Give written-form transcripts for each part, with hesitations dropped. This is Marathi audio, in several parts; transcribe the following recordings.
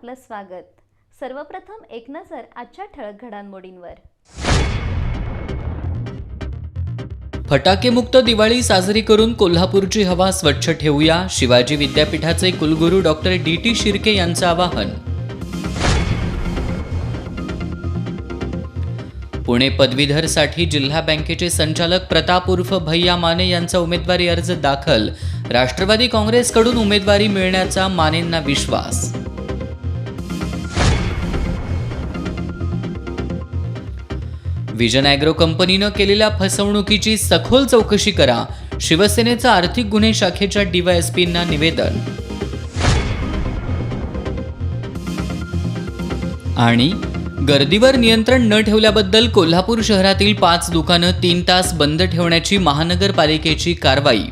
आपलं स्वागत। सर्वप्रथम एक नजर आजच्या ठळक घडामोडींवर। फटाकेमुक्त दिवाळी साजरी करून कोल्हापूरची हवा स्वच्छ ठेवूया, शिवाजी विद्यापीठाचे कुलगुरू डॉक्टर डी.टी. शिर्के यांचं आवाहन। पुणे पदवीधरसाठी जिल्हा बँकेचे संचालक प्रताप उर्फ भैया माने यांचा उमेदवारी अर्ज दाखल, राष्ट्रवादी काँग्रेसकडून उमेदवारी मिळण्याचा मानेंना विश्वास। विजन ॲग्रो कंपनीनं केलेल्या फसवणुकीची सखोल चौकशी करा, शिवसेनेचं आर्थिक गुन्हे शाखेच्या डीवायएसपींना निवेदन। आणि गर्दीवर नियंत्रण न ठेवल्याबद्दल कोल्हापूर शहरातील 5 दुकानं 3 तास बंद ठेवण्याची महानगरपालिकेची कारवाई।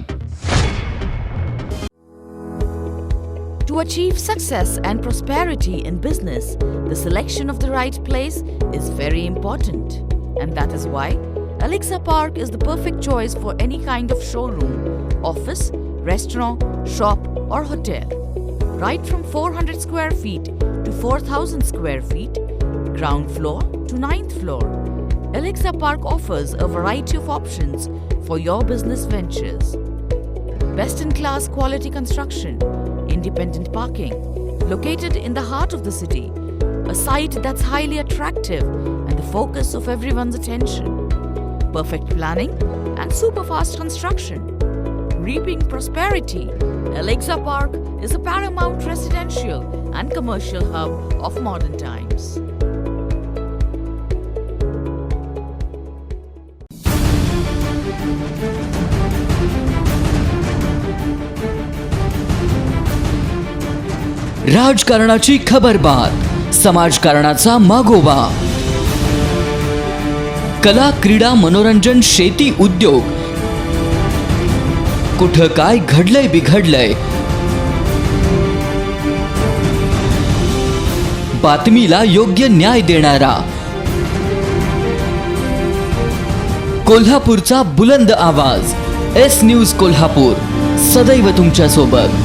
To achieve success and prosperity in business, the selection of the right place is very important. And that is why Alexa Park is the perfect choice for any kind of showroom, office, restaurant, shop or hotel. Right from 400 square feet to 4,000 square feet, ground floor to 9th floor, Alexa Park offers a variety of options for your business ventures. Best-in-class quality construction, independent parking, located in the heart of the city, a site that's highly attractive and the focus of everyone's attention. Perfect planning and super fast construction. Reaping prosperity, Alexa Park is a paramount residential and commercial hub of modern times. राजकारणाची खबरबात, समाजकारणाचा मागोवा, कला, क्रीडा, मनोरंजन, शेती, उद्योग, कुठं काय घडलंय बिघडलंय, बातमीला योग्य न्याय देणारा कोल्हापूरचा बुलंद आवाज, एस न्यूज कोल्हापूर, सदैव तुमच्या सोबत।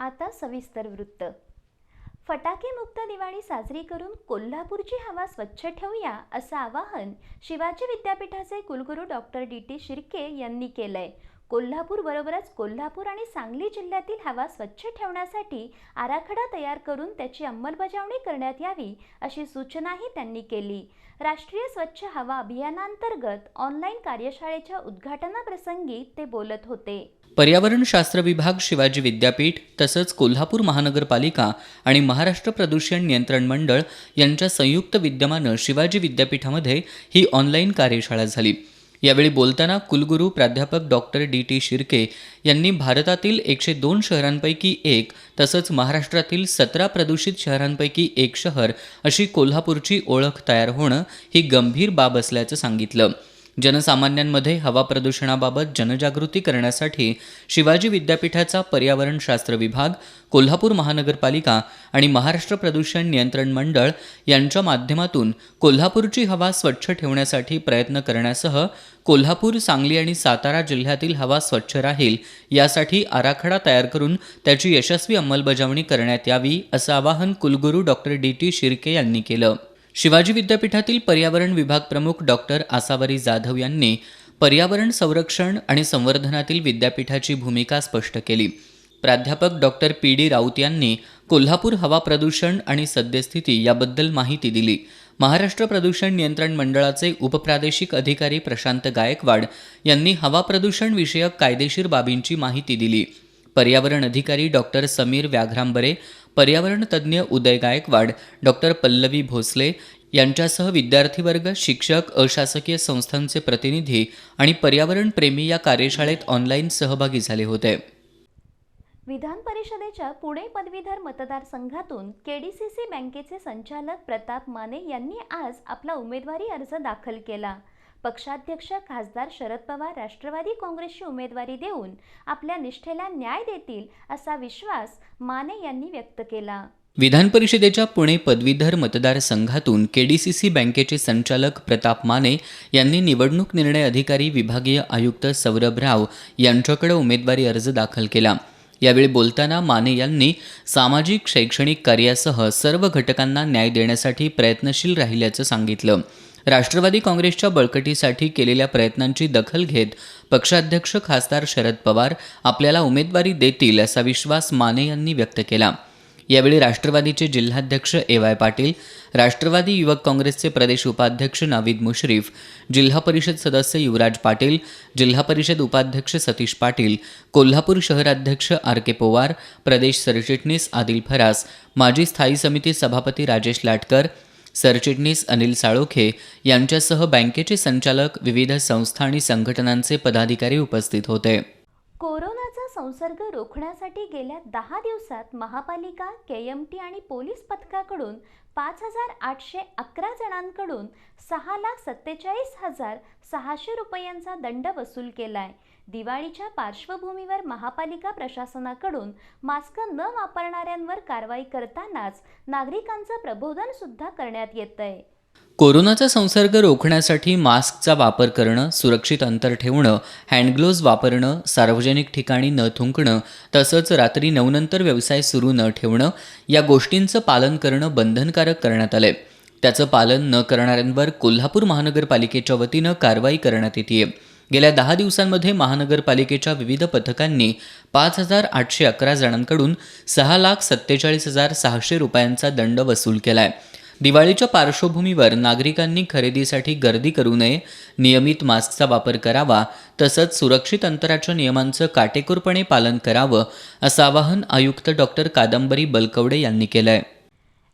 आता सविस्तर वृत्त। फटाके मुक्त दिवाळी साजरी करून कोल्हापूरची हवा स्वच्छ ठेवूया असं आवाहन शिवाजी विद्यापीठाचे कुलगुरू डॉक्टर डी.टी. शिर्के यांनी केलंय। कोल्हापूर बरोबरच कोल्हापूर आणि सांगली जिल्ह्यातील हवा स्वच्छ ठेवण्यासाठी आराखडा तयार करून त्याची अंमलबजावणी करण्यात यावी अशी सूचनाही त्यांनी केली। राष्ट्रीय स्वच्छ हवा अभियानांतर्गत ऑनलाईन कार्यशाळेच्या उद्घाटनाप्रसंगी ते बोलत होते। पर्यावरण शास्त्र विभाग, शिवाजी विद्यापीठ तसंच कोल्हापूर महानगरपालिका आणि महाराष्ट्र प्रदूषण नियंत्रण मंडळ यांच्या संयुक्त विद्यमानं शिवाजी विद्यापीठामध्ये ही ऑनलाईन कार्यशाळा झाली। यावेळी बोलताना कुलगुरू प्राध्यापक डॉक्टर डी.टी. शिर्के यांनी भारतातील 102 शहरांपैकी एक तसंच महाराष्ट्रातील 17 प्रदूषित शहरांपैकी एक शहर अशी कोल्हापूरची ओळख तयार होणं ही गंभीर बाब असल्याचं सांगितलं। जनसामान्यांमध्ये हवा प्रदूषणाबाबत जनजागृती करण्यासाठी शिवाजी विद्यापीठाचा पर्यावरण शास्त्र विभाग, कोल्हापूर महानगरपालिका आणि महाराष्ट्र प्रदूषण नियंत्रण मंडळ यांच्या माध्यमातून कोल्हापूरची हवा स्वच्छ ठेवण्यासाठी प्रयत्न करण्यासह कोल्हापूर, सांगली आणि सातारा जिल्ह्यातील हवा स्वच्छ राहील यासाठी आराखडा तयार करून त्याची यशस्वी अंमलबजावणी करण्यात यावी असं आवाहन कुलगुरू डॉक्टर डी.टी. शिर्के यांनी केलं। शिवाजी विद्यापीठातील पर्यावरण विभाग प्रमुख डॉक्टर आसावरी जाधव यांनी पर्यावरण संरक्षण आणि संवर्धनातील विद्यापीठाची भूमिका स्पष्ट केली। प्राध्यापक डॉक्टर पी.डी. राऊत यांनी कोल्हापूर हवा प्रदूषण आणि सद्यस्थिती याबद्दल माहिती दिली। महाराष्ट्र प्रदूषण नियंत्रण मंडळाचे उपप्रादेशिक अधिकारी प्रशांत गायकवाड यांनी हवा प्रदूषण विषयक कायदेशीर बाबींची माहिती दिली। पर्यावरण अधिकारी डॉक्टर समीर व्याघ्रांबरे, पर्यावरण तज्ज्ञ उदय गायकवाड, डॉक्टर पल्लवी भोसले यांच्यासह विद्यार्थी वर्ग, शिक्षक, अशासकीय संस्थांचे प्रतिनिधी आणि पर्यावरण प्रेमी या कार्यशाळेत ऑनलाईन सहभागी झाले होते। विधान परिषदेच्या पुणे पदवीधर मतदारसंघातून केडीसीसी बँकेचे संचालक प्रताप माने यांनी आज आपला उमेदवारी अर्ज दाखल केला। पक्षाध्यक्ष खासदार शरद पवार राष्ट्रवादी काँग्रेसची उमेदवारी देऊन आपल्या निष्ठेला न्याय देतील असा विश्वास माने यांनी व्यक्त केला। विधान परिषदेच्या पुणे पदवीधर मतदारसंघातून केडीसीसी बँकेचे संचालक प्रताप माने यांनी निवडणूक निर्णय अधिकारी विभागीय आयुक्त सौरभ राव यांच्याकडे उमेदवारी अर्ज दाखल केला. यावेळी बोलताना माने यांनी सामाजिक शैक्षणिक कार्यासह सर्व घटकांना न्याय देण्यासाठी प्रयत्नशील राहिल्याचं सांगितलं. राष्ट्रवादी काँग्रेसच्या बळकटीसाठी केलेल्या प्रयत्नांची दखल घेत पक्षाध्यक्ष खासदार शरद पवार आपल्याला उमेदवारी देतील असा विश्वास माने यांनी व्यक्त केला. यावेळी राष्ट्रवादीचे जिल्हाध्यक्ष ए.वाय. पाटील, राष्ट्रवादी युवक काँग्रेसचे प्रदेश उपाध्यक्ष नाविद मुश्रीफ, जिल्हा परिषद सदस्य युवराज पाटील, जिल्हा परिषद उपाध्यक्ष सतीश पाटील, कोल्हापूर शहराध्यक्ष आर.के. पवार, प्रदेश सरचिटणीस आदिल फरास, माजी स्थायी समिती सभापती राजेश लाटकर, सरचिटणीस अनिल साळोखे यांच्यासह बँकेचे संचालक, विविध संस्था आणि संघटनांचे पदाधिकारी उपस्थित होते. कोरोनाचा संसर्ग रोखण्यासाठी गेल्या 10 दिवसात महापालिका, केएमटी आणि पोलीस पथकाकडून 5,811 जणांकडून 6,47,600 रुपयांचा दंड वसूल केलाय. दिवाळीच्या पार्श्वभूमीवर महापालिका प्रशासनाकडून मास्क न वापरणाऱ्यांवर कारवाई करतानाच नागरिकांचं प्रबोधन सुद्धा करण्यात येतंय. कोरोनाचा संसर्ग रोखण्यासाठी मास्कचा वापर करणं, सुरक्षित अंतर ठेवणं, हँडग्लोव्ज वापरणं, सार्वजनिक ठिकाणी न थुंकणं, तसंच रात्री 9 नंतर व्यवसाय सुरू न ठेवणं या गोष्टींचं पालन करणं बंधनकारक करण्यात आलंय. त्याचं पालन न करणाऱ्यांवर कोल्हापूर महानगरपालिकेच्या वतीनं कारवाई करण्यात येतेय. गेल्या 10 दिवसांमध्ये महानगरपालिकेच्या विविध पथकांनी 5,811 जणांकडून 6,47,600 रुपयांचा दंड वसूल केलाय. दिवाळीच्या पार्श्वभूमीवर नागरिकांनी खरेदीसाठी गर्दी करू नये, नियमित मास्कचा वापर करावा, तसंच सुरक्षित अंतराच्या नियमांचं काटेकोरपणे पालन करावं असं आवाहन आयुक्त डॉक्टर कादंबरी बलकवडे यांनी केलंय.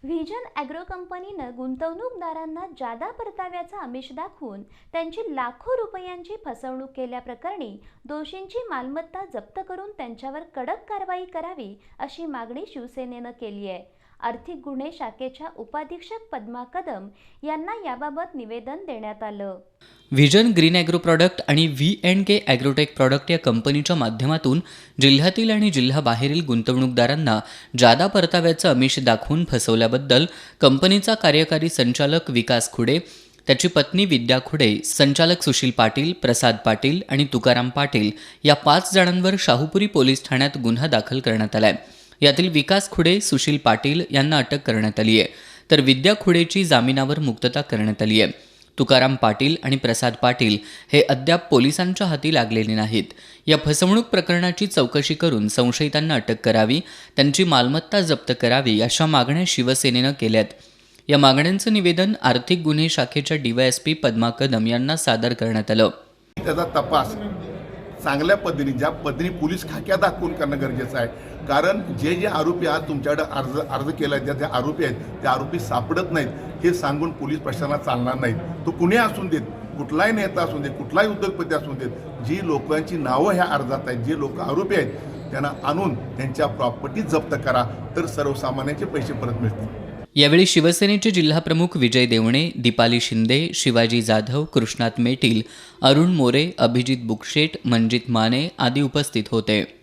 व्हिजन ॲग्रो कंपनीनं गुंतवणूकदारांना जादा परताव्याचा आमिष दाखवून त्यांची लाखो रुपयांची फसवणूक केल्याप्रकरणी दोषींची मालमत्ता जप्त करून त्यांच्यावर कडक कारवाई करावी अशी मागणी शिवसेनेनं केली आहे. आर्थिक गुन्हे शाखेच्या उपाधीक्षक पद्मा कदम यांना याबाबत निवेदन देण्यात आलं. व्हिजन ग्रीन ॲग्रो प्रॉडक्ट आणि V&K ॲग्रोटेक प्रॉडक्ट या कंपनीच्या माध्यमातून जिल्ह्यातील आणि जिल्हाबाहेरील गुंतवणूकदारांना जादा परताव्याचं आमिष दाखवून फसवल्याबद्दल कंपनीचा कार्यकारी संचालक विकास खुडे, त्याची पत्नी विद्या खुडे, संचालक सुशील पाटील, प्रसाद पाटील आणि तुकाराम पाटील या 5 जणांवर शाहूपुरी पोलीस ठाण्यात गुन्हा दाखल करण्यात आलाय. यातील विकास खुडे, सुशील पाटील यांना अटक करण्यात आली आहे, तर विद्या खुडेची जामिनावर मुक्तता करण्यात आली आहे. तुकाराम पाटील आणि प्रसाद पाटील हे अद्याप पोलिसांच्या हाती लागलेले नाहीत. या फसवणूक प्रकरणाची चौकशी करून संशयितांना अटक करावी, त्यांची मालमत्ता जप्त करावी अशा मागण्या शिवसेनेनं केल्यात. या मागण्यांचं निवेदन आर्थिक गुन्हे शाखेच्या DYSP पद्मा कदम यांना सादर करण्यात आलं. त्याचा तपास चांगल्या पद्धतीने, ज्या पद्धतीने पोलीस खाक्या दाखवून करणं गरजेचं आहे. कारण जे आरोपी आज तुमच्याकडे अर्ज केला आहे, त्या आरोपी आहेत, ते आरोपी सापडत नाहीत हे सांगून पोलीस प्रशासनाला चालणार नाहीत. तो कुणी असून देत, कुठलाही नेता असून देत, कुठलाही उद्योगपती असून देत, जी लोकांची नावं ह्या अर्जात आहेत, जे लोक आरोपी आहेत त्यांना आणून त्यांच्या प्रॉपर्टी जप्त करा, तर सर्वसामान्यांचे पैसे परत मिळतील. यावेळी शिवसेनेचे जिल्हाप्रमुख विजय देवणे, दीपाली शिंदे, शिवाजी जाधव, कृष्णात मेटील, अरुण मोरे, अभिजित बुकशेट, मंजित माने आदी उपस्थित होते.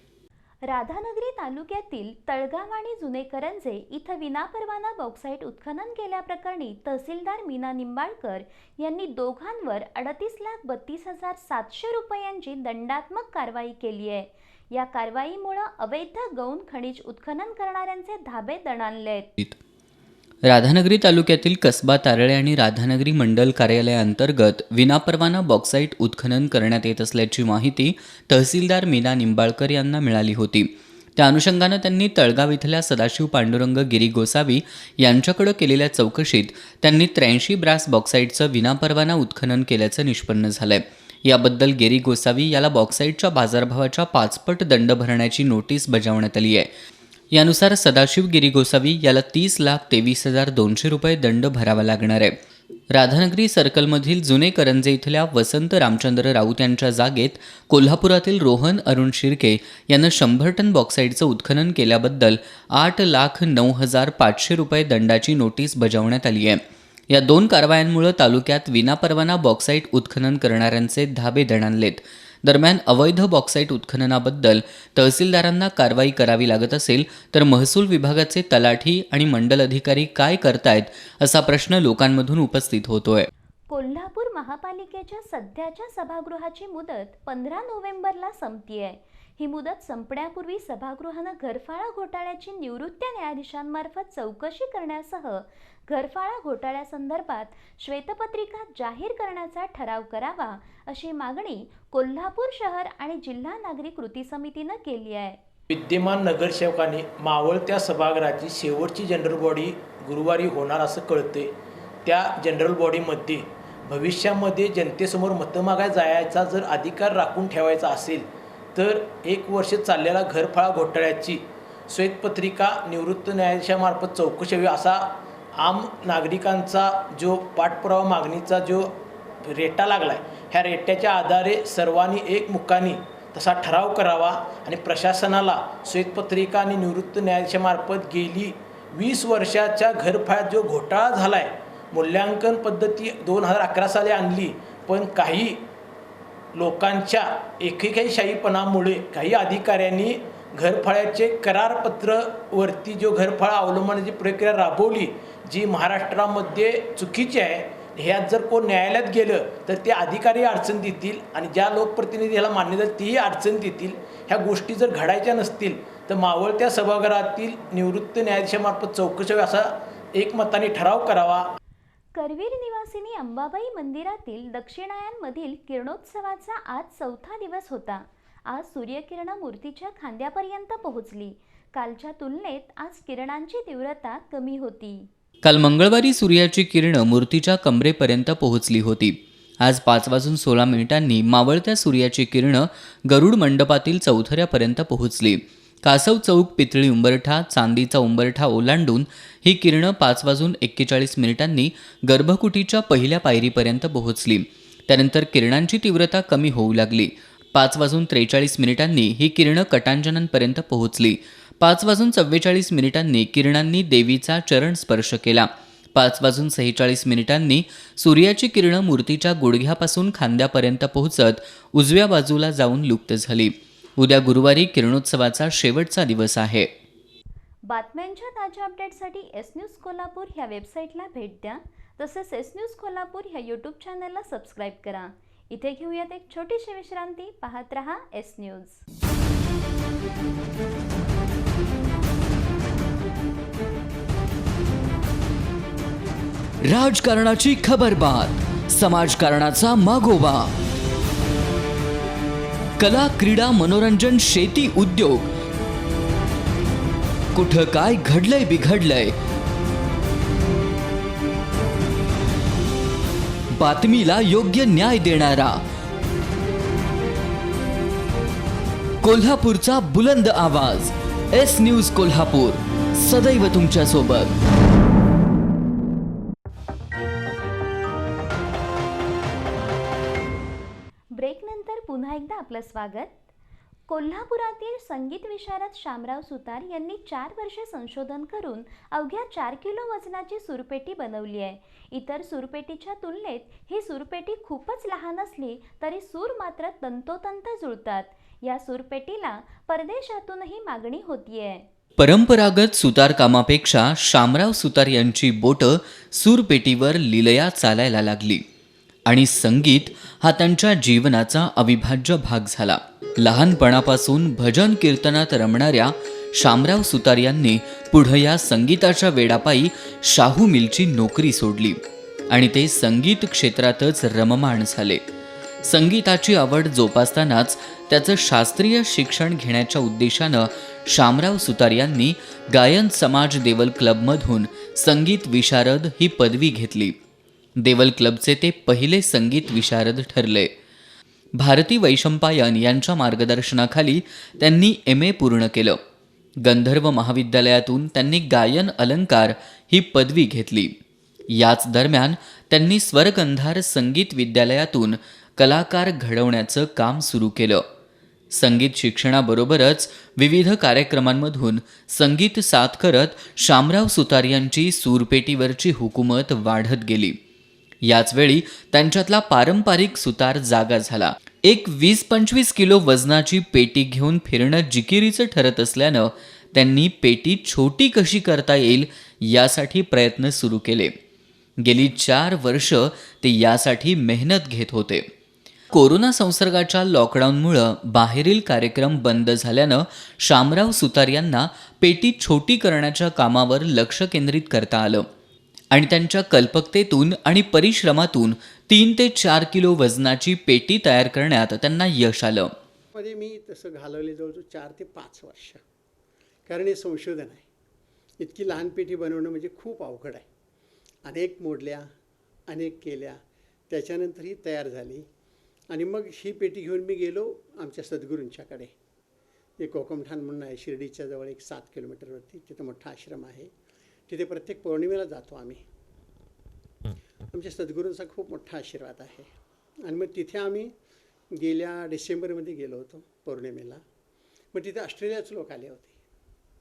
राधानगरी तालुक्यातील तळगाव आणि जुने करंजे इथं विनापरवाना बॉक्साईट उत्खनन केल्याप्रकरणी तहसीलदार मीना निंबाळकर यांनी दोघांवर 38,32,700 रुपयांची दंडात्मक कारवाई केली आहे. या कारवाईमुळे अवैध गौण खनिज उत्खनन करणाऱ्यांचे धाबे दणाणलेत. राधानगरी तालुक्यातील कसबा तारळे आणि राधानगरी मंडल कार्यालयाअंतर्गत विनापरवाना बॉक्साईट उत्खनन करण्यात येत असल्याची माहिती तहसीलदार मीना निंबाळकर यांना मिळाली होती. त्या अनुषंगानं त्यांनी तळगाव इथल्या सदाशिव पांडुरंग गिरी गोसावी यांच्याकडे केलेल्या चौकशीत त्यांनी 83 ब्रास बॉक्साईटचं विनापरवाना उत्खनन केल्याचं निष्पन्न झालंय. याबद्दल गिरी गोसावी याला बॉक्साईटच्या बाजारभावाच्या 5 पट दंड भरण्याची नोटीस बजावण्यात आली आहे. यानुसार सदाशिव गिरी गोसावी याला 30,23,200 रुपये दंड भरावा लागणार आहे. राधानगरी सर्कलमधील जुने करंजे इथल्या वसंत रामचंद्र राऊत यांच्या जागेत कोल्हापुरातील रोहन अरुण शिर्के यांना 100 टन बॉक्साईटचं उत्खनन केल्याबद्दल 8,09,500 रुपये दंडाची नोटीस बजावण्यात आली आहे. या 2 कारवायांमुळे तालुक्यात विनापरवाना बॉक्साईट उत्खनन करणाऱ्यांचे धाबे दणाणलेत. दरम्यान अवैध बॉक्साईट उत्खननाबद्दल तहसीलदारांना कारवाई करावी लागत असेल तर महसूल विभागाचे तलाठी आणि मंडल अधिकारी काय करतायत असा प्रश्न लोकांमधून उपस्थित होतोय. कोल्हापूर महापालिकेच्या सध्याच्या सभागृहाची मुदत 15 नोव्हेंबरला संपतीये. ही मुदत संपण्यापूर्वी सभागृहानं घरफाळा घोटाळ्याची निवृत्त न्यायाधीशांमार्फत चौकशी करण्यासह घरफाळा घोटाळ्यासंदर्भात श्वेतपत्रिका जाहीर करण्याचा ठराव करावा अशी मागणी कोल्हापूर शहर आणि जिल्हा नागरिक कृती समितीनं केली आहे. विद्यमान नगरसेवकांनी मावळत्या सभागृहाची शेवटची जनरल बॉडी गुरुवारी होणार असं कळते. त्या जनरल बॉडीमध्ये भविष्यामध्ये जनतेसमोर मतं मागायला जायचा जर अधिकार राखून ठेवायचा असेल तर 1 वर्ष चाललेला घरफाळा घोटाळ्याची श्वेतपत्रिका निवृत्त न्यायाधीशामार्फत चौकशी व्हावी असा आम नागरिकांचा जो पाठपुरावा मागणीचा जो रेटा लागला आहे, ह्या रेट्याच्या आधारे सर्वांनी एकमुखाने तसा ठराव करावा आणि प्रशासनाला श्वेतपत्रिका आणि निवृत्त न्यायाधीशामार्फत गेली 20 वर्षाच्या घरफाळ्यात जो घोटाळा झाला आहे, मूल्यांकन पद्धती 2011 साली आणली, पण काही लोकांच्या एकेकाईशाहीपणामुळे काही अधिकाऱ्यांनी घरफाळ्याचे करारपत्रवरती जो घरफाळा अवलंबण्याची प्रक्रिया राबवली जी महाराष्ट्रामध्ये चुकीची आहे. ह्यात जर कोण न्यायालयात गेलं तर ते अधिकारी अडचण देतील आणि ज्या लोकप्रतिनिधी ह्याला मान्यता तेही अडचण देतील. ह्या गोष्टी जर घडायच्या नसतील तर मावळत्या सभागृहातील निवृत्त न्यायाधीशामार्फत चौकशी असा एकमताने ठराव करावा. करवीर निवासिनी अंबाबाई मंदिरातील दक्षिणायनमधील किरणोत्सवाचा आज 4था दिवस होता. आज सूर्यकिरणं मूर्तीच्या खांद्यापर्यंत पोहोचली. कालच्या तुलनेत आज किरणांची तीव्रता कमी होती. काल मंगळवारी सूर्याची किरणं मूर्तीच्या कमरेपर्यंत पोहोचली होती. आज 5:16 मावळत्या सूर्याची किरणं गरुड मंडपातील चौथऱ्यापर्यंत पोहोचली. कासव चौक, पितळी उंबरठा, चांदीचा उंबरठा ओलांडून ही किरणं 5:41 गर्भकुटीच्या पहिल्या पायरीपर्यंत पोहोचली. त्यानंतर किरणांची तीव्रता कमी होऊ लागली. 5:43 ही किरणं कटांजनांपर्यंत पोहोचली. 5:44 किरणांनी देवीचा चरण स्पर्श केला. 5:46 सूर्याची किरणं मूर्तीच्या गुडघ्यापासून खांद्यापर्यंत पोहोचत उजव्या बाजूला जाऊन लुप्त झाली. उद्या गुरुवारी किरणोत्सवाचा शेवटचा दिवस आहे. बातम्यांच्या ताज्या अपडेटसाठी एस न्यूज कोल्हापूर ह्या वेबसाईटला भेट द्या. तसेच एस न्यूज कोल्हापूर ह्या यूट्यूब चॅनलला सबस्क्राईब करा. इथे घेऊयात एक छोटीशी विश्रांती. पाहत रहा एस न्यूज. राजकारणाची खबरबात, समाजकारणाचा मागोवा, कला, क्रीडा, मनोरंजन, शेती, उद्योग, कुठं काय घडलंय बिघडलंय, बातमीला योग्य न्याय देणारा कोल्हापूरचा बुलंद आवाज एस न्यूज कोल्हापूर, सदैव तुमच्या सोबत. ब्रेकनंतर पुन्हा एकदा आपलं स्वागत. कोल्हापुरातील संगीत विशारद शामराव सुतार यांनी 4 वर्षे संशोधन करून अवघ्या 4 किलो वजनाची सूरपेटी बनवली आहे. इतर सूरपेटीच्या तुलनेत ही सूरपेटी खूपच लहान असली तरी सूर मात्र तंतोतंत जुळतात. या सूरपेटीला परदेशातूनही मागणी होतीये. परंपरागत सुतारकामापेक्षा शामराव सुतार यांची बोटं सूरपेटीवर लिलया चालायला लागली आणि संगीत हा त्यांच्या जीवनाचा अविभाज्य भाग झाला. लहानपणापासून भजन कीर्तनात रमणाऱ्या शामराव सुतार यांनी पुढे या संगीताच्या वेडापायी शाहू मिलची नोकरी सोडली आणि ते संगीत क्षेत्रातच रममाण झाले. संगीताची आवड जोपासतानाच त्याचं शास्त्रीय शिक्षण घेण्याच्या उद्देशानं शामराव सुतार यांनी गायन समाज देवल क्लबमधून संगीत विशारद ही पदवी घेतली. देवल क्लबचे ते पहिले संगीत विशारद ठरले. भारती वैशंपायन यांच्या मार्गदर्शनाखाली त्यांनी MA पूर्ण केलं. गंधर्व महाविद्यालयातून त्यांनी गायन अलंकार ही पदवी घेतली. याच दरम्यान त्यांनी स्वरगंधार संगीत विद्यालयातून कलाकार घडवण्याचं काम सुरू केलं. संगीत शिक्षणाबरोबरच विविध कार्यक्रमांमधून संगीत साथ करत शामराव सुतार यांची सूरपेटीवरची हुकूमत वाढत गेली. याचवेळी त्यांच्यातला पारंपरिक सुतार जागा झाला. एक 20-25 किलो वजनाची पेटी घेऊन फिरणं जिकिरीचं ठरत असल्यानं त्यांनी पेटी छोटी कशी करता येईल यासाठी प्रयत्न सुरू केले. गेली 4 वर्ष ते यासाठी मेहनत घेत होते. कोरोना संसर्गाच्या लॉकडाऊनमुळं बाहेरील कार्यक्रम बंद झाल्यानं शामराव सुतार यांना पेटी छोटी करण्याच्या कामावर लक्ष केंद्रित करता आलं आणि त्यांच्या कल्पकतेतून आणि परिश्रमातून 3 ते 4 किलो वजनाची पेटी तयार करण्यात त्यांना यश आलं. मध्ये मी तसं घालवले जवळजवळ 4 ते 5 वर्ष, कारण हे संशोधन आहे. इतकी लहान पेटी बनवणं म्हणजे खूप अवघड आहे. अनेक मोडल्या, अनेक केल्या, त्याच्यानंतर ही तयार झाली. आणि मग ही पेटी घेऊन मी गेलो आमच्या सद्गुरूंच्याकडे. एक कोकमठाण म्हणून आहे शिर्डीच्या जवळ, एक 7 किलोमीटरवरती. तिथं मोठा आश्रम आहे. तिथे प्रत्येक पौर्णिमेला जातो आम्ही. आमच्या सद्गुरूंचा खूप मोठा आशीर्वाद आहे. आणि मग तिथे आम्ही गेल्या डिसेंबरमध्ये गेलो होतो पौर्णिमेला. मग तिथे ऑस्ट्रेलियाचे लोक आले होते.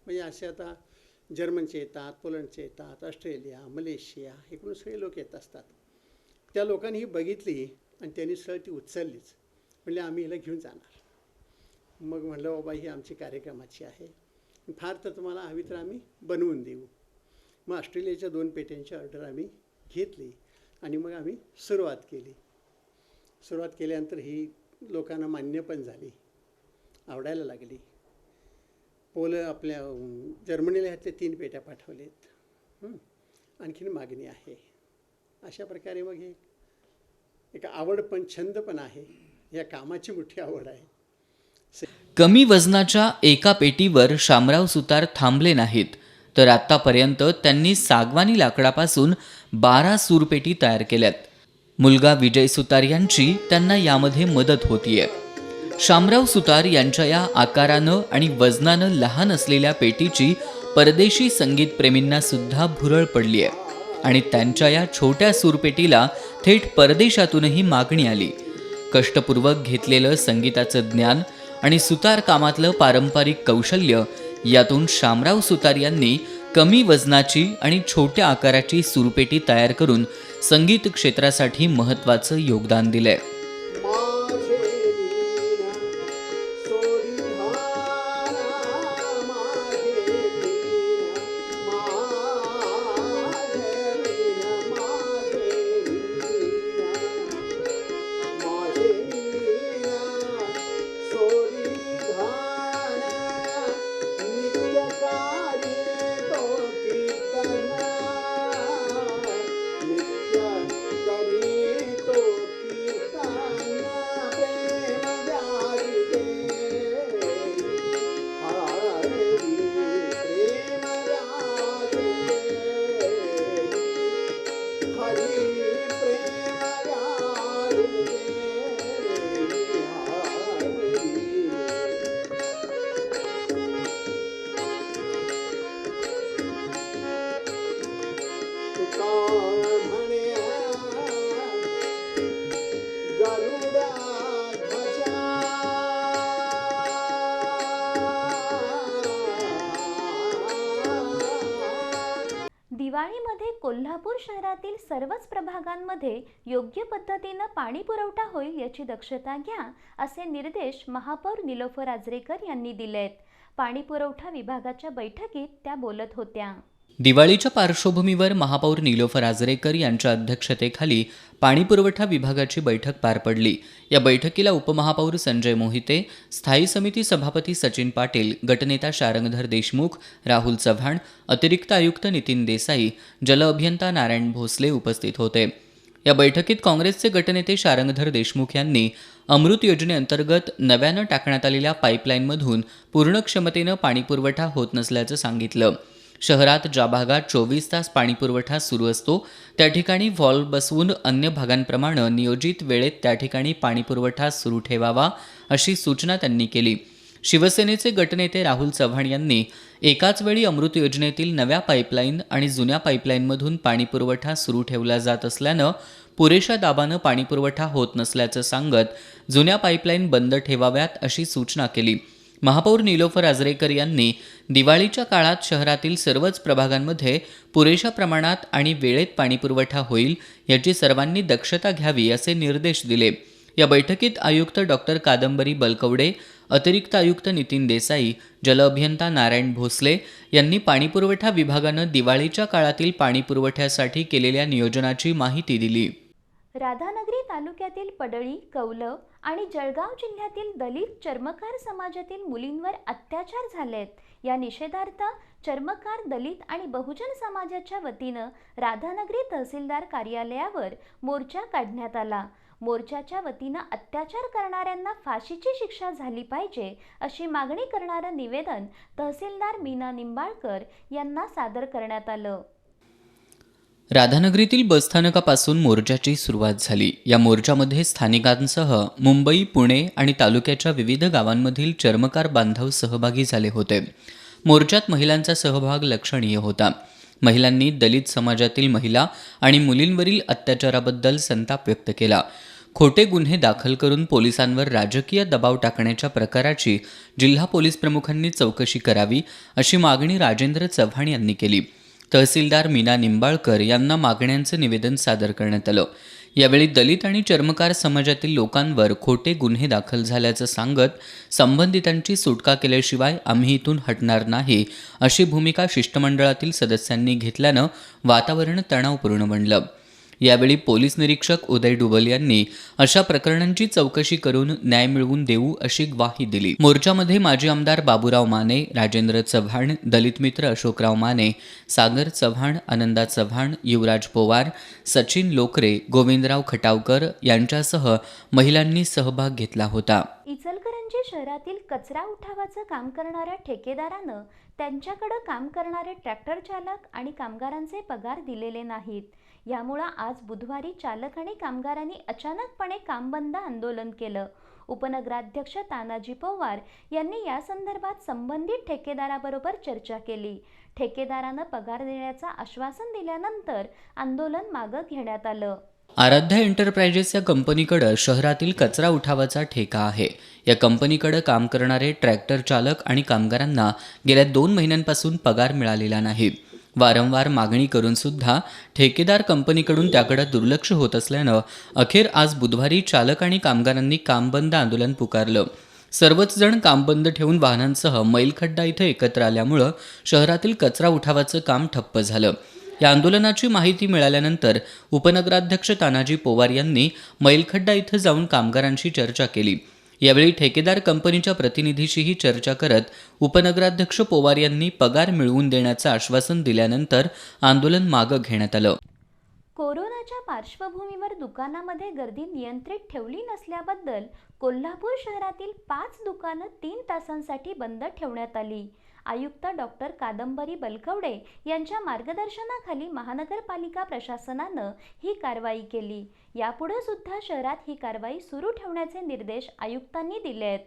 म्हणजे असे आता जर्मनचे येतात, पोलंडचे येतात, ऑस्ट्रेलिया, मलेशिया, इकडून सगळे लोक येत असतात. त्या लोकांनी ही बघितली आणि त्यांनी सहज ती उचललीच. म्हणजे आम्ही हिला घेऊन जाणार. मग म्हणलं बाबा ही आमची कार्यक्रमाची आहे, फार तर तुम्हाला हवी तर आम्ही बनवून देऊ. मग ऑस्ट्रेलियाच्या 2 पेट्यांची ऑर्डर आम्ही घेतली आणि मग आम्ही सुरुवात केली. सुरुवात केल्यानंतर ही लोकांना मान्य पण झाली, आवडायला लागली. आपल्या जर्मनीला ह्यातले 3 पेट्या पाठवलेत. आणखीन मागणी आहे. अशा प्रकारे मग हे एक आवड पण छंद पण आहे. या कामाची मोठी आवड आहे. कमी वजनाच्या एका पेटीवर शामराव सुतार थांबले नाहीत, तर आत्तापर्यंत त्यांनी सागवानी लाकडापासून 12 सूरपेटी तयार केल्यात. मुलगा विजय सुतार यांची त्यांना यामध्ये मदत होतीये. शामराव सुतार यांच्या या आकारानं आणि वजनानं लहान असलेल्या पेटीची परदेशी संगीतप्रेमींना सुद्धा भुरळ पडली आहे आणि त्यांच्या या छोट्या सूरपेटीला थेट परदेशातूनही मागणी आली. कष्टपूर्वक घेतलेलं संगीताचं ज्ञान आणि सुतार कामातलं पारंपरिक कौशल्य यातून शामराव सुतार यांनी कमी वजनाची आणि छोट्या आकाराची सूरपेटी तयार करून संगीत क्षेत्रासाठी महत्त्वाचं योगदान दिलंय. दिवाळीमध्ये कोल्हापूर शहरातील सर्वच प्रभागांमध्ये योग्य पद्धतीनं पाणी पुरवठा होईल याची दक्षता घ्या, असे निर्देश महापौर निलोफर आजरेकर यांनी दिलेत. पाणी पुरवठा विभागाच्या बैठकीत त्या बोलत होत्या. दिवाळीच्या पार्श्वभूमीवर महापौर निलोफर आजरेकर यांच्या अध्यक्षतेखाली पाणीपुरवठा विभागाची बैठक पार पडली. या बैठकीला उपमहापौर संजय मोहिते, स्थायी समिती सभापती सचिन पाटील, गटनेता शारंगधर देशमुख, राहुल चव्हाण, अतिरिक्त आयुक्त नितीन देसाई, जल अभियंता नारायण भोसले उपस्थित होते. या बैठकीत काँग्रेसचे गटनेते शारंगधर देशमुख यांनी अमृत योजनेअंतर्गत नव्यानं टाकण्यात आलेल्या पाईपलाईनमधून पूर्ण क्षमतेनं पाणीपुरवठा होत नसल्याचं सांगितलं. शहरात ज्या भागात 24 तास पाणीपुरवठा सुरू असतो त्या ठिकाणी व्हॉल्व्ह बसवून अन्य भागांप्रमाणे नियोजित वेळेत त्या ठिकाणी पाणीपुरवठा सुरू ठेवावा, अशी सूचना त्यांनी केली. शिवसेनेचे गटनेते राहुल चव्हाण यांनी एकाच वेळी अमृत योजनेतील नव्या पाईपलाईन आणि जुन्या पाईपलाईनमधून पाणीपुरवठा सुरू ठेवला जात असल्यानं पुरेशा दाबानं पाणीपुरवठा होत नसल्याचं सांगत जुन्या पाईपलाईन बंद ठेवाव्यात, अशी सूचना केली. महापौर निलोफर आजरेकर यांनी दिवाळीच्या काळात शहरातील सर्वच प्रभागांमध्ये पुरेशा प्रमाणात आणि वेळेत पाणीपुरवठा होईल याची सर्वांनी दक्षता घ्यावी, असे निर्देश दिले. या बैठकीत आयुक्त डॉक्टर कादंबरी बलकवडे, अतिरिक्त आयुक्त नितीन देसाई, जलअभियंता नारायण भोसले यांनी पाणीपुरवठा विभागानं दिवाळीच्या काळातील पाणीपुरवठ्यासाठी केलेल्या नियोजनाची माहिती दिली. राधानगरी तालुक्यातील पडळी, कौल आणि जळगाव जिल्ह्यातील दलित चर्मकार समाजातील मुलींवर अत्याचार झालेत. या निषेधार्थ चर्मकार, दलित आणि बहुजन समाजाच्या वतीनं राधानगरी तहसीलदार कार्यालयावर मोर्चा काढण्यात आला. मोर्चाच्या वतीनं अत्याचार करणाऱ्यांना फाशीची शिक्षा झाली पाहिजे अशी मागणी करणारं निवेदन तहसीलदार मीना निंबाळकर यांना सादर करण्यात आलं. राधानगरीतील बसस्थानकापासून मोर्चाची सुरुवात झाली. या मोर्चामध्ये स्थानिकांसह मुंबई, पुणे आणि तालुक्याच्या विविध गावांमधील चर्मकार बांधव सहभागी झाले होते. मोर्चात महिलांचा सहभाग लक्षणीय होता. महिलांनी दलित समाजातील महिला आणि मुलींवरील अत्याचाराबद्दल संताप व्यक्त केला. खोटे गुन्हे दाखल करून पोलिसांवर राजकीय दबाव टाकण्याच्या प्रकाराची जिल्हा पोलीस प्रमुखांनी चौकशी करावी अशी मागणी राजेंद्र चव्हाण यांनी केली. तहसीलदार मीना निंबाळकर यांना मागण्यांचं निवेदन सादर करण्यात आलं. यावेळी दलित आणि चर्मकार समाजातील लोकांवर खोटे गुन्हे दाखल झाल्याचं सांगत संबंधितांची सुटका केल्याशिवाय आम्ही इथून हटणार नाही अशी भूमिका शिष्टमंडळातील सदस्यांनी घेतल्यानं वातावरण तणावपूर्ण बनलं. यावेळी पोलीस निरीक्षक उदय डुबल यांनी अशा प्रकरणांची चौकशी करून न्याय मिळवून देऊ अशी ग्वाही दिली. मोर्चामध्ये माजी आमदार बाबूराव माने, राजेंद्र चव्हाण, दलित मित्र अशोकराव माने, सागर चव्हाण, आनंदा चव्हाण, युवराज पोवार, सचिन लोकरे, गोविंदराव खटावकर यांच्यासह महिलांनी सहभाग घेतला होता. इचलकरंजी शहरातील कचरा उठावाचं काम करणाऱ्या ठेकेदारानं त्यांच्याकडे काम करणारे ट्रॅक्टर चालक आणि कामगारांचे पगार दिलेले नाहीत. यामुळं आज बुधवारी चालक आणि कामगारांनी अचानकपणे काम बंद आंदोलन केलं. उपनगराध्यक्ष तानाजी पवार यांनी या संदर्भात संबंधित ठेकेदाराबरोबर चर्चा केली. ठेकेदारानं पगार देण्याचं आश्वासन दिल्यानंतर आंदोलन मागं घेण्यात आलं. आराध्या एंटरप्राइजेस या कंपनीकडे शहरातील कचरा उठावाचा ठेका आहे. या कंपनीकडे काम करणारे ट्रॅक्टर चालक आणि कामगारांना गेल्या 2 महिन्यांपासून पगार मिळालेला नाही. वारंवार मागणी करून सुद्धा ठेकेदार कंपनीकडून त्याकडे दुर्लक्ष होत असल्यानं अखेर आज बुधवारी चालक आणि कामगारांनी काम बंद आंदोलन पुकारलं. सर्वच जण काम बंद ठेवून वाहनांसह मैलखड्डा इथं एकत्र आल्यामुळं शहरातील कचरा उठावाचं काम ठप्प झालं. या आंदोलनाची माहिती मिळाल्यानंतर उपनगराध्यक्ष तानाजी पोवार यांनी मैलखड्डा इथं जाऊन कामगारांशी चर्चा केली. यावेळी ठेकेदार कंपनीच्या प्रतिनिधीशीही चर्चा करत उपनगराध्यक्ष पोवार यांनी पगार मिळवून देण्याचं आश्वासन दिल्यानंतर आंदोलन मागं घेण्यात आलं. कोरोनाच्या पार्श्वभूमीवर दुकानामध्ये गर्दी नियंत्रित ठेवली नसल्याबद्दल कोल्हापूर शहरातील 5 दुकानं 3 तासांसाठी बंद ठेवण्यात आली. आयुक्त डॉक्टर कादंबरी बलकवडे यांच्या मार्गदर्शनाखाली महानगरपालिका प्रशासनानं ही कारवाई केली. यापुढे सुद्धा शहरात ही कारवाई सुरू ठेवण्याचे निर्देश आयुक्तांनी दिले आहेत.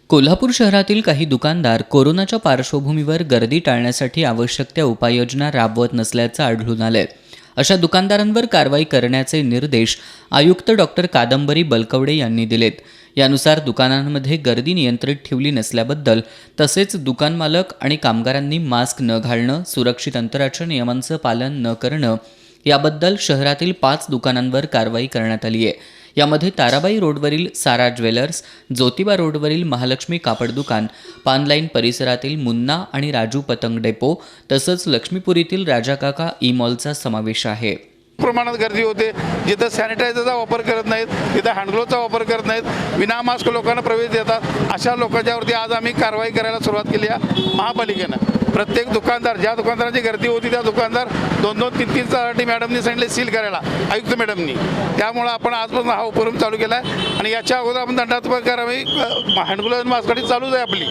कोल्हापूर शहरातील काही दुकानदार कोरोनाच्या पार्श्वभूमीवर गर्दी टाळण्यासाठी आवश्यक त्या उपाययोजना राबवत नसल्याचं आढळून आलंय. अशा दुकानदारांवर कारवाई करण्याचे निर्देश आयुक्त डॉक्टर कादंबरी बलकवडे यांनी दिलेत. यानुसार दुकानांमध्ये गर्दी नियंत्रित ठेवली नसल्याबद्दल तसेच दुकान मालक आणि कामगारांनी मास्क न घालणं, सुरक्षित अंतराच्या नियमांचं पालन न करणं याबद्दल शहरातील 5 दुकानांवर कारवाई करण्यात आली आहे. यामध्ये ताराबाई रोडवरील सारा ज्वेलर्स, ज्योतिबा रोडवरील महालक्ष्मी कापड दुकान, पानलाईन परिसरातील मुन्ना आणि राजू पतंग डेपो तसंच लक्ष्मीपुरीतील राजाकाका ई मॉलचा समावेश आहे. प्रमाणात गर्दी होते. जिथं सॅनिटायझरचा वापर करत नाहीत, तिथं हँडग्लोव्हचा वापर करत नाहीत, विना मास्क लोकांना प्रवेश देतात. अशा लोकांच्यावरती आज आम्ही कारवाई करायला सुरुवात केली आहे महापालिकेनं. प्रत्येक दुकानदार, ज्या दुकानदाराची गर्दी होती त्या दुकानदार 2-2, 3-3 तासासाठी मॅडमनी सांगितले सील करायला, आयुक्त मॅडमनी. त्यामुळं आपण आजपासून हा उपक्रम चालू केला आहे आणि याच्या अगोदर आपण दंडात्मक कारवाई हँडग्लोव्ह मास्कसाठी चालूच आहे आपली.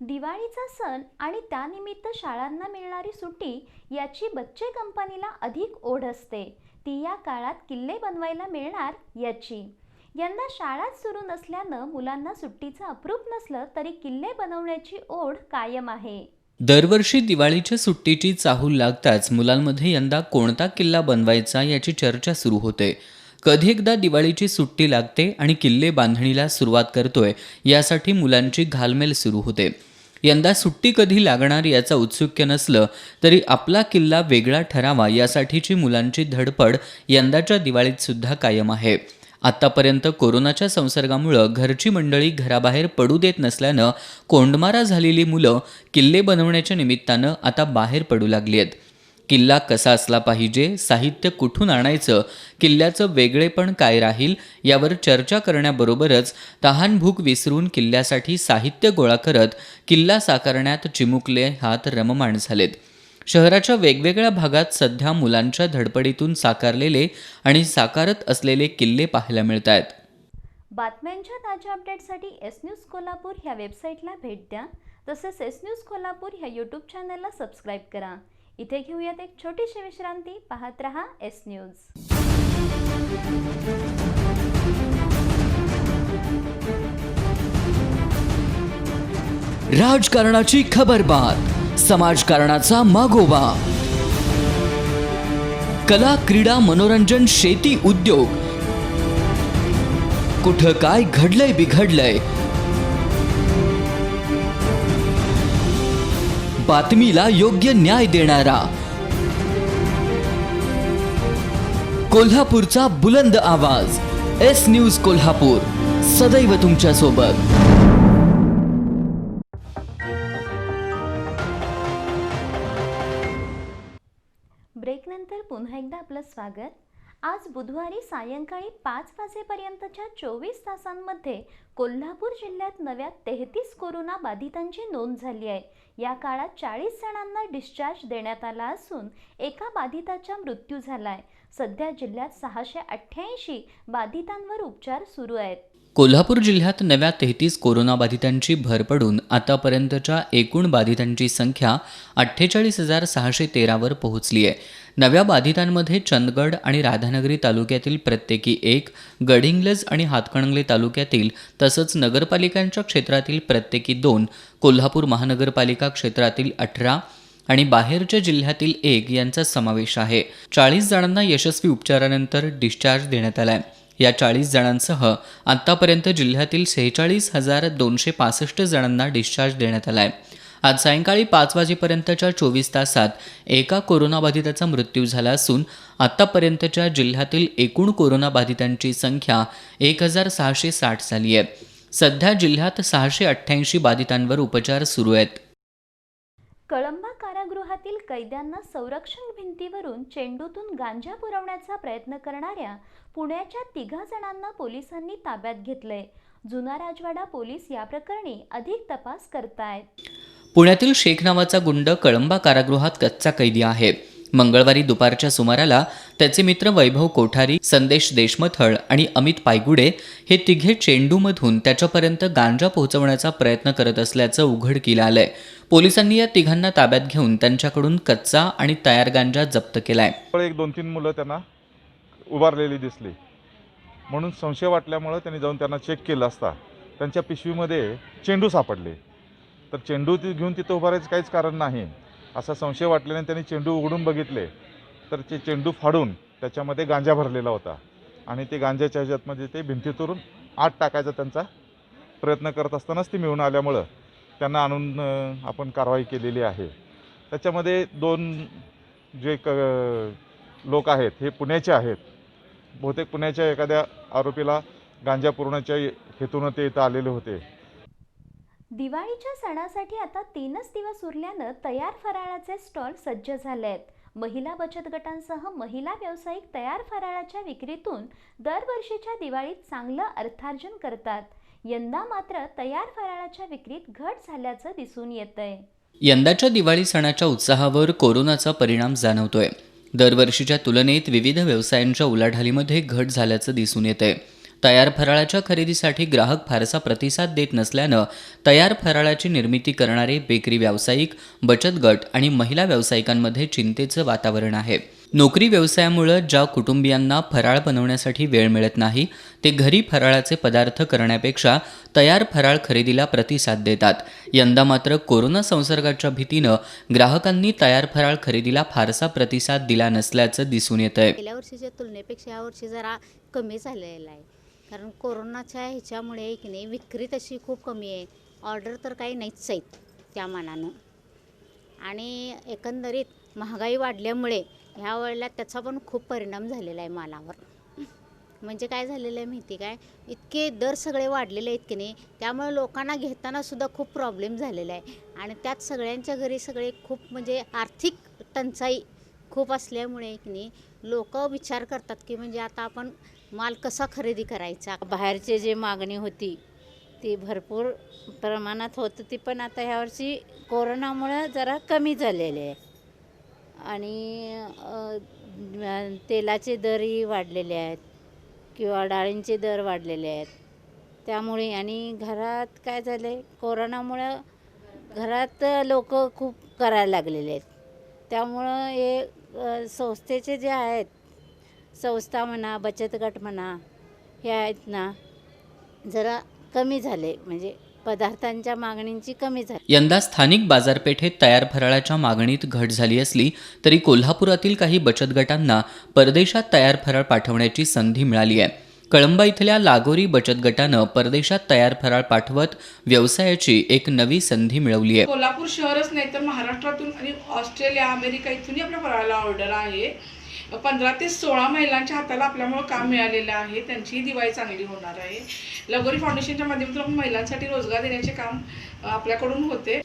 दिवाळीचा सण आणि त्यानिमित्त शाळांना मिळणारी सुट्टी याची बच्चे कंपनीला अधिक ओढ असते. ती या काळात किल्ले बनवायला मिळणार याची. यंदा शाळाच सुरू नसल्यानं मुलांना सुट्टीचं अप्रूप नसलं तरी किल्ले बनवण्याची ओढ कायम आहे. दरवर्षी दिवाळीच्या सुट्टीची चाहूल लागताच मुलांमध्ये यंदा कोणता किल्ला बनवायचा याची चर्चा सुरू होते. कधी एकदा दिवाळीची सुट्टी लागते आणि किल्ले बांधणीला सुरुवात करतोय यासाठी मुलांची घालमेल सुरू होते. यंदा सुट्टी कधी लागणार याचा औत्सुक्य नसलं तरी आपला किल्ला वेगळा ठरावा यासाठीची मुलांची धडपड यंदाच्या दिवाळीत सुद्धा कायम आहे. आत्तापर्यंत कोरोनाच्या संसर्गामुळं घरची मंडळी घराबाहेर पडू देत नसल्यानं कोंडमारा झालेली मुलं किल्ले बनवण्याच्या निमित्तानं आता बाहेर पडू लागली आहेत. किल्ला कसा असला पाहिजे, साहित्य कुठून आणायचं, किल्ल्याचं वेगळेपण काय राहील यावर चर्चा करण्याबरोबरच तहानभूक विसरून किल्ल्यासाठी साहित्य गोळा करत किल्ला साकारण्यात चिमुकले हात रममाण झालेत. शहराच्या वेगवेगळ्या भागात सध्या मुलांच्या धडपडीतून साकारलेले आणि साकारत असलेले किल्ले पाहायला मिळत आहेत. बातम्यांच्या ताज्या अपडेटसाठी एस न्यूज कोल्हापूर ह्या वेबसाईटला भेट द्या. तसेच एस न्यूज कोल्हापूर ह्या यूट्यूब चॅनलला सबस्क्राईब करा. इथे घेऊयात एक छोटीशी विश्रांती. पाहत रहा एस न्यूज. राजकारणाची खबरबात, समाजकारणाचा मागोवा, कला, क्रीडा, मनोरंजन, शेती, उद्योग, कुठं काय घडलंय बिघडलंय, बातमीला योग्य न्याय देणारा, कोल्हापूरचा बुलंद आवाज. एस न्यूज कोल्हापूर, सदैव तुमच्या सोबत. ब्रेकनंतर पुन्हा एकदा आपलं स्वागत. आज बुधवारी सायंकाळी 5 वाजेपर्यंतच्या 24 तासांमध्ये कोल्हापूर जिल्ह्यात नव्या 33 कोरोना बाधितांची नोंद झाली आहे. या काळात 40 जणांना डिस्चार्ज देण्यात आला असून एका बाधिताचा मृत्यू झाला आहे. सध्या जिल्ह्यात 688 बाधितांवर उपचार सुरू आहेत. कोल्हापूर जिल्ह्यात नव्या 33 कोरोनाबाधितांची भर पडून आतापर्यंतच्या एकूण बाधितांची संख्या 48,613 वर पोहोचली आहे. नव्या बाधितांमध्ये चंदगड आणि राधानगरी तालुक्यातील प्रत्येकी 1, गडिंग्लज आणि हातकणंगले तालुक्यातील तसंच नगरपालिकांच्या क्षेत्रातील प्रत्येकी 2, कोल्हापूर महानगरपालिका क्षेत्रातील 18 आणि बाहेरच्या जिल्ह्यातील 1 यांचा समावेश आहे. 40 जणांना यशस्वी उपचारानंतर डिस्चार्ज देण्यात आला आहे. या 40 जणांसह आत्तापर्यंत जिल्ह्यातील 46,265 जणांना डिस्चार्ज देण्यात आला आहे. आज सायंकाळी 5 वाजेपर्यंतच्या 24 तासात एका कोरोनाबाधिताचा मृत्यू झाला असून आत्तापर्यंतच्या जिल्ह्यातील एकूण कोरोनाबाधितांची संख्या 1,660 झाली आहे. सध्या जिल्ह्यात 688 बाधितांवर उपचार सुरू आहेत. कळंबा कारागृहातील कैद्यांना संरक्षण भिंतीवरून चेंडूतून गांजा पुरवण्याचा प्रयत्न करणाऱ्या पुण्याच्या 3 जणांना पोलिसांनी ताब्यात घेतलंय. जुना राजवाडा पोलीस या प्रकरणी अधिक तपास करतायत. पुण्यातील शेख नावाचा गुंड कळंबा कारागृहात कच्चा कैदी आहे. मंगळवारी दुपारच्या सुमाराला त्याचे मित्र वैभव कोठारी, संदेश देशमथळ आणि अमित पायगुडे हे तिघे चेंडूमधून त्याच्यापर्यंत गांजा पोहोचवण्याचा प्रयत्न करत असल्याचं उघडकीला आलंय. पोलिसांनी या तिघांना ताब्यात घेऊन त्यांच्याकडून कच्चा आणि तयार गांजा जप्त केलाय. 1-2-3 मुलं त्यांना उभारलेली दिसली म्हणून संशय वाटल्यामुळे त्यांनी जाऊन त्यांना चेक केलं असता त्यांच्या पिशवीमध्ये चेंडू सापडले. तर चेंडू घेऊन तिथं उभारायचं काहीच कारण नाही असा संशय वाटल्याने त्यांनी चेंडू उघडून बघितले तर ते चेंडू फाडून त्याच्यामध्ये गांजा भरलेला होता आणि ते गांजाच्या ह्याच्यामध्ये ते भिंतीतून आत टाकायचा त्यांचा प्रयत्न करत असतानाच ते मिळून आल्यामुळं त्यांना आणून आपण कारवाई केलेली आहे. त्याच्यामध्ये 2 जे लोक आहेत हे पुण्याचे आहेत. बहुतेक पुण्याच्या एखाद्या आरोपीला गांजा पुरवण्याच्या हेतूनं ते इथं आलेले होते. दिवाळीच्या सणासाठी आता 3च दिवस उरल्यानं तयार फराळाचे स्टॉल सज्ज झाले आहेत. महिला बचत गटांसह महिला व्यावसायिक तयार फराळाच्या विक्रीतून दरवर्षीच्या दिवाळीत चांगलं अर्थार्जन करतात. यंदा मात्र तयार फराळाच्या विक्रीत घट झाल्याचं दिसून येतंय. यंदाच्या दिवाळी सणाच्या उत्साहावर कोरोनाचा परिणाम जाणवतोय. दरवर्षीच्या तुलनेत विविध व्यवसायांच्या उलाढालीमध्ये घट झाल्याचं दिसून येतंय. तयार फराळाच्या खरेदीसाठी ग्राहक फारसा प्रतिसाद देत नसल्यानं तयार फराळाची निर्मिती करणारे बेकरी व्यावसायिक, बचत गट आणि महिला व्यावसायिकांमध्ये चिंतेचं वातावरण आहे. नोकरी व्यवसायामुळे ज्या कुटुंबियांना फराळ बनवण्यासाठी वेळ मिळत नाही ते घरी फराळाचे पदार्थ करण्यापेक्षा तयार फराळ खरेदीला प्रतिसाद देतात. यंदा मात्र कोरोना संसर्गाच्या भीतीनं ग्राहकांनी तयार फराळ खरेदीला फारसा प्रतिसाद दिला नसल्याचं दिसून येतंय. गेल्या वर्षीच्या तुलनेपेक्षा यावर्षी जरा कमी झालेला आहे. कारण कोरोनाच्या ह्याच्यामुळे की नाही विक्री तशी खूप कमी आहे. ऑर्डर तर काही नाहीच आहेत त्या मानानं आणि एकंदरीत महागाई वाढल्यामुळे ह्या वेळेला त्याचा पण खूप परिणाम झालेला आहे मालावर. म्हणजे काय झालेलं आहे माहिती काय, इतके दर सगळे वाढलेले आहेत की नाही, त्यामुळे लोकांना घेताना सुद्धा खूप प्रॉब्लेम झालेला आहे. आणि त्यात सगळ्यांच्या घरी सगळे खूप म्हणजे आर्थिक टंचाई खूप असल्यामुळे की नाही लोक विचार करतात की म्हणजे आता आपण माल कसा खरेदी करायचा. बाहेरची जी मागणी होती ती भरपूर प्रमाणात होत होती, पण आता ह्यावर्षी कोरोनामुळं जरा कमी झालेले आहे. आणि तेलाचे दरही वाढलेले आहेत किंवा डाळींचे दर वाढलेले आहेत. त्यामुळे आणि घरात काय झालं आहे, कोरोनामुळं घरात लोक खूप करायला लागलेले आहेत. त्यामुळं हे संस्थेचे जे आहेत, संस्था म्हणा, बचत गट म्हणा, हे आहेत ना, जरा कमी झाले, म्हणजे पदार्थांच्या मागणींची कमी झाली. यंदा स्थानिक बाजारपेठेत तयार फराळाच्या मागणीत घट झाली असली तरी कोल्हापुरातील काही बचत गटांना परदेशात तयार फराळ पाठवण्याची संधी मिळाली आहे. कळंबा इथल्या लागोरी बचत गटानं परदेशात तयार फराळ पाठवत व्यवसायाची एक नवी संधी मिळवली आहे. कोल्हापूर शहरच नाही तर महाराष्ट्रातून आणि ऑस्ट्रेलिया, अमेरिका इथूनही आपल्या फराळाला ऑर्डर आहे. 15 ते 16 महिलांच्या हाताला आपल्यामुळे काम मिळालेलं आहे. त्यांचीही दिवाळी चांगली होणार आहे. लगोरी फाउंडेशनच्या माध्यमातून आपण महिलांसाठी रोजगार देण्याचे काम आपल्याकडून होते.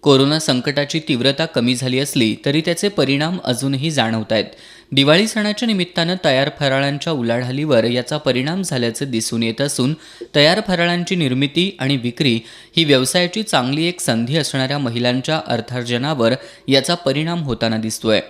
कोरोना संकटाची तीव्रता कमी झाली असली तरी त्याचे परिणाम अजूनही जाणवत आहेत. दिवाळी सणाच्या निमित्तानं तयार फराळांच्या उलाढालीवर याचा परिणाम झाल्याचं दिसून येत असून तयार फराळांची निर्मिती आणि विक्री ही व्यवसायाची चांगली एक संधी असणाऱ्या महिलांच्या अर्थार्जनावर याचा परिणाम होताना दिसतोय.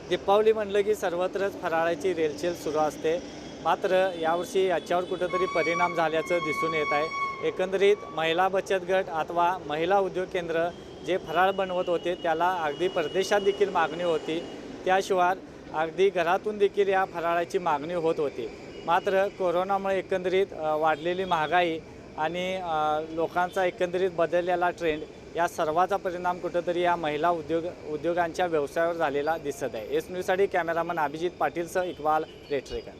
दीपावली म्हणलं की सर्वत्रच फराळाची रेलचेल सुरू असते. मात्र यावर्षी याच्यावर कुठंतरी परिणाम झाल्याचं दिसून येत आहे. एकंदरीत महिला बचत गट अथवा महिला उद्योग केंद्र जे फराळ बनवत होते त्याला अगदी परदेशात देखील मागणी होती. त्याशिवाय अगदी घरातून देखील या फराळाची मागणी होत होती. मात्र कोरोनामुळे एकंदरीत वाढलेली महागाई आणि लोकांचा एकंदरीत बदललेला ट्रेंड या सर्वाचा परिणाम कुठंतरी या महिला उद्योगांच्या व्यवसायावर झालेला दिसत आहे. एस न्यूजसाठी कॅमेरामन अभिजित पाटीलसह इक्बाल रेटरेकर.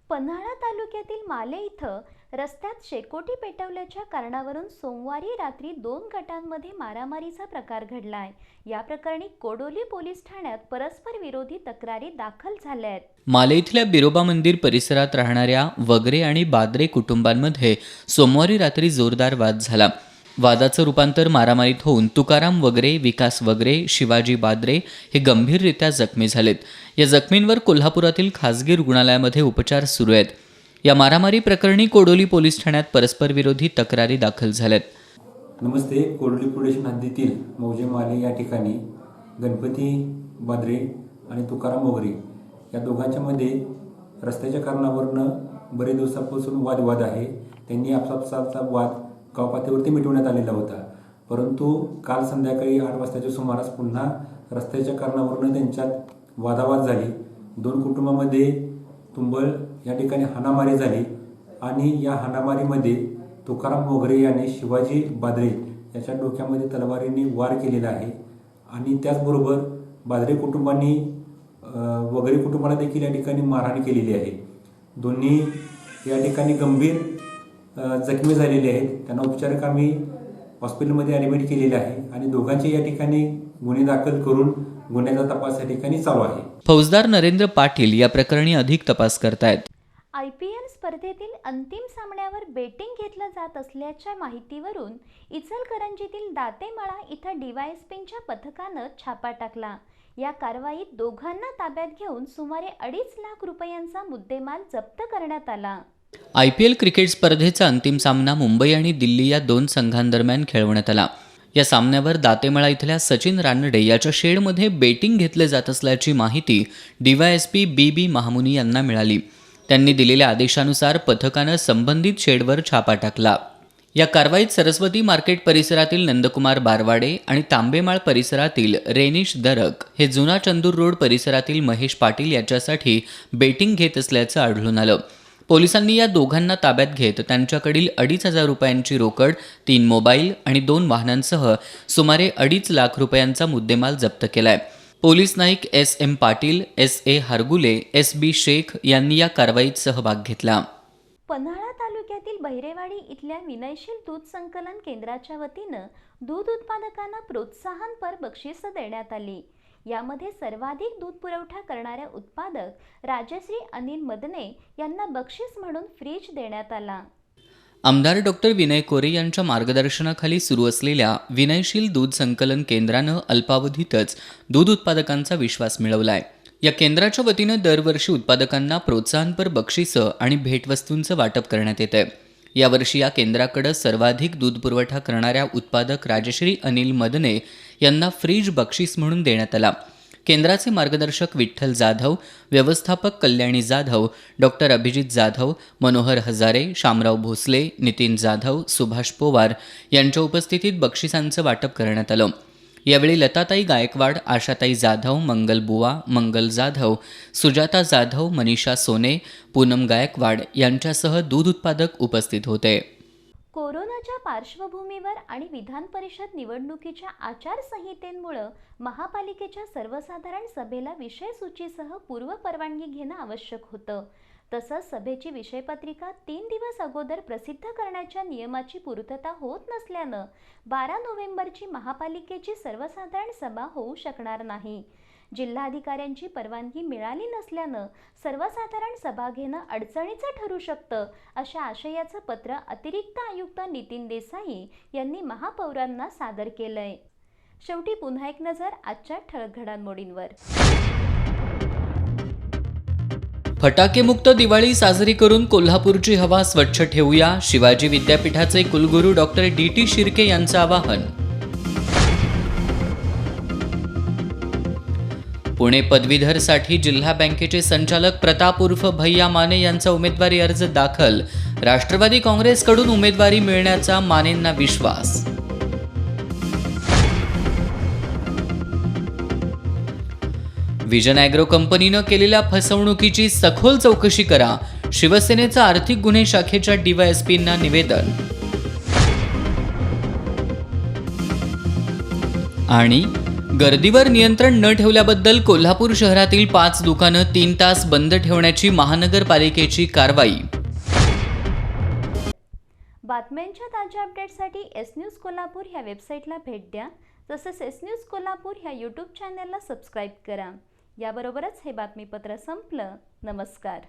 पन्हाळा तालुक्यातील माले इथं रस्त्यात शेकोटी पेटवल्याच्या कारणावरून सोमवारी रात्री 2 गटांमध्ये मारामारीचा प्रकार घडलाय. या प्रकरणी कोडोली पोलीस ठाण्यात परस्पर विरोधी तक्रारी दाखल झाल्या आहेत. माले इथल्या बिरोबा मंदिर परिसरात राहणाऱ्या वगरे आणि बादरे कुटुंबांमध्ये सोमवारी रात्री जोरदार वाद झाला. वादाचं रूपांतर मारामारीत होऊन तुकाराम वगरे, विकास वगरे, शिवाजी बादरे हे गंभीररित्या जखमी झालेत. या जखमींवर कोल्हापुरातील खासगी रुग्णालयामध्ये उपचार सुरू आहेत. या मारामारी प्रकरणी कोडोली पोलीस ठाण्यात परस्पर विरोधी तक्रारी दाखल झाल्यात. नमस्ते. कोडोली पोलीस हद्दीतील मौजे माले या ठिकाणी गणपती बादरे आणि तुकाराम वगरे या दोघांच्या मध्ये रस्त्याच्या कारणावरून बरेच दिवसापासून वादविवाद आहे. त्यांनी आपापसाचा वाद गावपातळीवरती मिटवण्यात आलेला होता. परंतु काल संध्याकाळी 8 वाजताच्या सुमारास पुन्हा रस्त्याच्या कारणावरून त्यांच्यात वादावाद झाली. 2 कुटुंबामध्ये तुंबळ या ठिकाणी हाणामारी झाली आणि या हाणामारीमध्ये तुकाराम वगरे याने शिवाजी बादरे याच्या डोक्यामध्ये तलवारीने वार केलेला आहे. आणि त्याचबरोबर बादरे कुटुंबांनी वगरे कुटुंबाला देखील या ठिकाणी मारहाण केलेली आहे. दोन्ही या ठिकाणी गंभीर जखमी झालेले आहेत. त्यांना उपचारकामी हॉस्पिटलमध्ये ॲडमिट केलेले आहे आणि दोघांचे या ठिकाणी गुन्हे दाखल करून गुन्ह्याचा तपास या ठिकाणी चालू आहे. फौजदार नरेंद्र पाटील या प्रकरणी अधिक तपास करतायत. IPL स्पर्धेतील अंतिम सामन्यावर बेटिंग घेतलं जात असल्याच्या माहितीवरून इचलकरंजीतील दातेमाळा इथं DYSPच्या पथकानं छापा टाकला. या कारवाईत दोघांना ताब्यात घेऊन सुमारे 2.5 लाख रुपयांचा मुद्देमाल जप्त करण्यात आला. IPL क्रिकेट स्पर्धेचा अंतिम सामना मुंबई आणि दिल्ली या 2 संघांदरम्यान खेळवण्यात आला. या सामन्यावर दातेमाळा इथल्या सचिन रानडे याच्या शेडमध्ये बेटिंग घेतले जात असल्याची माहिती DYSP BB महामुनी यांना मिळाली. त्यांनी दिलेल्या आदेशानुसार पथकानं संबंधित शेडवर छापा टाकला. या कारवाईत सरस्वती मार्केट परिसरातील नंदकुमार बारवाडे आणि तांबेमाळ परिसरातील रेनिश दरक हे जुना चंदूर रोड परिसरातील महेश पाटील याच्यासाठी बेटिंग घेत असल्याचं आढळून आलं. पोलिसांनी या दोघांना ताब्यात घेत त्यांच्याकडील 2,500 रुपयांची रोकड, 3 मोबाईल आणि 2 वाहनांसह सुमारे 2.5 लाख रुपयांचा मुद्देमाल जप्त केलाय. Police Naik SM Patil, SA Hargule, SB Shaikh यांनी या कारवाईत सहभाग घेतला. पन्हाळा तालुक्यातील बहिरेवाडी इथल्या विनयशील दूध संकलन केंद्राच्या वतीनं दूध उत्पादकांना प्रोत्साहनपर बक्षिसं देण्यात आली. यामध्ये सर्वाधिक दूध पुरवठा करणाऱ्या उत्पादक राजश्री अनिल मदने यांना बक्षीस म्हणून फ्रीज देण्यात आला. आमदार डॉक्टर विनय कोरे यांच्या मार्गदर्शनाखाली सुरू असलेल्या विनयशील दूध संकलन केंद्रानं अल्पावधीतच दूध उत्पादकांचा विश्वास मिळवलाय. या केंद्राच्या वतीनं दरवर्षी उत्पादकांना प्रोत्साहनपर बक्षिसं आणि भेटवस्तूंचं वाटप करण्यात येतंय. यावर्षी या केंद्राकडे सर्वाधिक दूध पुरवठा करणाऱ्या उत्पादक राजश्री अनिल मदने यांना फ्रीज बक्षीस म्हणून देण्यात आला. केंद्राचे मार्गदर्शक विठ्ठल जाधव, व्यवस्थापक कल्याणी जाधव, डॉक्टर अभिजित जाधव, मनोहर हजारे, शामराव भोसले, नितीन जाधव, सुभाष पोवार यांच्या उपस्थितीत बक्षिसांचं वाटप करण्यात आलं. यावेळी लताताई गायकवाड, आशाताई जाधव, मंगल बुवा, मंगल जाधव, सुजाता जाधव, मनीषा सोने, पूनम गायकवाड यांच्यासह दूध उत्पादक उपस्थित होते. कोरोनाच्या पार्श्वभूमीवर आणि विधान परिषद निवडणुकीच्या आचारसंहितेमुळे महापालिकेच्या सर्वसाधारण सभेला विषय सूचीसह पूर्व परवानगी घेणं आवश्यक होतं. तसंच सभेची विषयपत्रिका 3 दिवस अगोदर प्रसिद्ध करण्याच्या नियमाची पूर्तता होत नसल्यानं 12 नोव्हेंबरची महापालिकेची सर्वसाधारण सभा होऊ शकणार नाही. जिल्हाधिकाऱ्यांची परवानगी मिळाली नसल्यानं सर्वसाधारण सभा घेणं अडचणीचं ठरू शकतं, अशा आशयाचं पत्र अतिरिक्त आयुक्त नितीन देसाई यांनी महापौरांना सादर केलंय. शेवटी पुन्हा एक नजर आजच्या ठळक घडामोडींवर. फटाकेमुक्त दिवाळी साजरी करून कोल्हापूरची हवा स्वच्छ ठेवूया, शिवाजी विद्यापीठाचे कुलगुरू डॉक्टर DT शिर्के यांचं आवाहन. पुणे पदवीधरसाठी जिल्हा बँकेचे संचालक प्रताप उर्फ भैया माने यांचा उमेदवारी अर्ज दाखल, राष्ट्रवादी काँग्रेसकडून उमेदवारी मिळण्याचा मानेंना विश्वास. विजन ॲग्रो कंपनीनं केलेल्या फसवणुकीची सखोल चौकशी करा, शिवसेनेचं आर्थिक गुन्हे शाखेच्या DYSPंना निवेदन. आणि गर्दीवर नियंत्रण न ठेवल्याबद्दल कोल्हापूर शहरातील 5 दुकानं 3 तास बंद ठेवण्याची महानगरपालिकेची कारवाई. बातम्यांच्या ताज्या अपडेट्ससाठी एस न्यूज कोल्हापूर ह्या वेबसाईटला भेट द्या. तसंच एस न्यूज कोल्हापूर ह्या यूट्यूब चॅनलला सबस्क्राईब करा. याबरोबरच हे बातमीपत्र संपलं. नमस्कार.